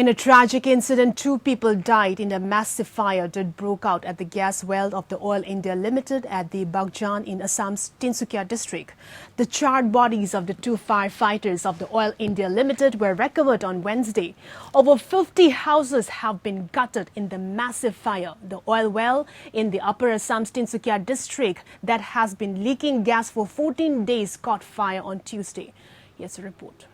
In a tragic incident, 2 people died in a massive fire that broke out at the gas well of the Oil India Limited at the Baghjan in Assam's Tinsukia district. The charred bodies of the 2 firefighters of the Oil India Limited were recovered on Wednesday. Over 50 houses have been gutted in the massive fire. The oil well in the Upper Assam's Tinsukia district that has been leaking gas for 14 days caught fire on Tuesday. Here's a report.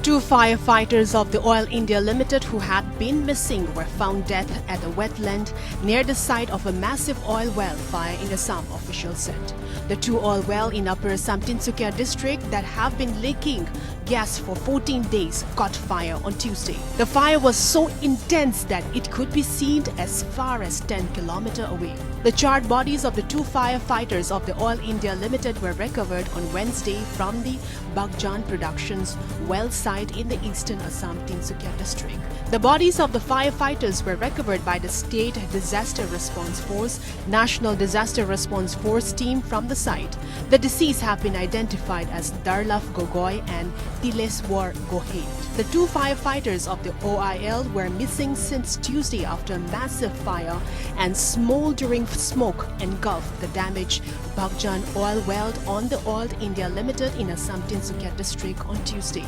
Two firefighters of the Oil India Limited who had been missing were found dead at a wetland near the site of a massive oil well fire in Assam, officials said. The 2 oil wells in Upper Assam Tinsukia district that have been leaking gas for 14 days caught fire on Tuesday. The fire was so intense that it could be seen as far as 10 kilometers away. The charred bodies of the 2 firefighters of the Oil India Limited were recovered on Wednesday from the Baghjan Productions well site in the eastern Assam Tinsukia district. The bodies of the firefighters were recovered by the State Disaster Response Force, National Disaster Response Force team from the site. The deceased have been identified as Darlaf Gogoi and Tileswar Gohait. The 2 firefighters of the OIL were missing since Tuesday after a massive fire and smoldering smoke engulfed the damaged Baghjan oil well on the Oil India Limited in Assam Tinsukia district on Tuesday.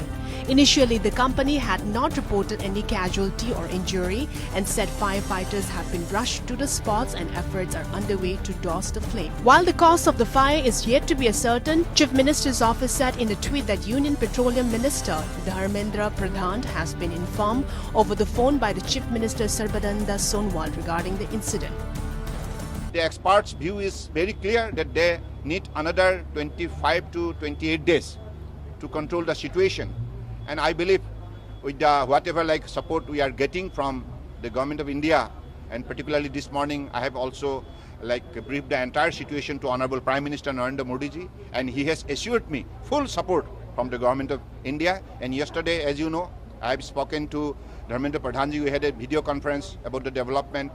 Initially, the company had not reported any casualty or injury and said firefighters have been rushed to the spots and efforts are underway to douse the flame. While the cause of the fire is yet to be ascertained, Chief Minister's office said in a tweet that Union Petroleum Minister Dharmendra Pradhan has been informed over the phone by the Chief Minister Sarbananda Sonowal regarding the incident. The experts' view is very clear that they need another 25 to 28 days to control the situation. And I believe with the whatever support we are getting from the Government of India, and particularly this morning I have also briefed the entire situation to Honorable Prime Minister Narendra Modi ji, and he has assured me full support from the Government of India. And yesterday, as you know, I have spoken to Dharmendra Pradhan ji. We had a video conference about the development,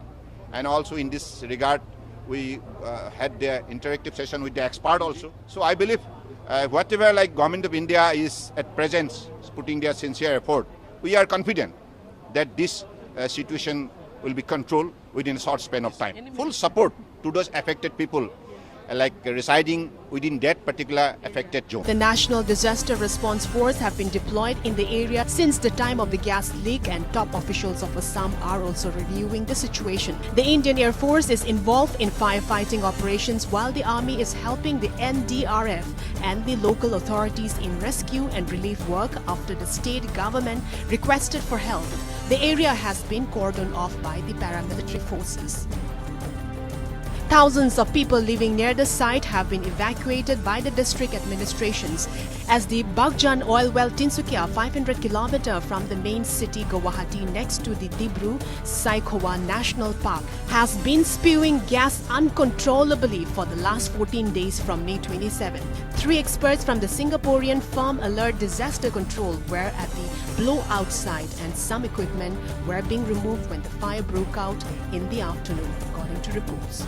and also in this regard we had the interactive session with the expert also. So I believe whatever Government of India is at present putting their sincere effort, we are confident that this situation will be controlled within a short span of time. Full support to those affected people residing within that particular affected zone. The National Disaster Response Force have been deployed in the area since the time of the gas leak, and top officials of Assam are also reviewing the situation. The Indian Air Force is involved in firefighting operations while the Army is helping the NDRF and the local authorities in rescue and relief work after the state government requested for help. The area has been cordoned off by the paramilitary forces. Thousands of people living near the site have been evacuated by the district administrations as the Baghjan oil well Tinsukia, 500 km from the main city Guwahati next to the Dibru-Saikhowa National Park, has been spewing gas uncontrollably for the last 14 days from May 27. 3 experts from the Singaporean firm Alert Disaster Control were at the blowout site, and some equipment were being removed when the fire broke out in the afternoon, according to reports.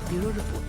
Bureau Report.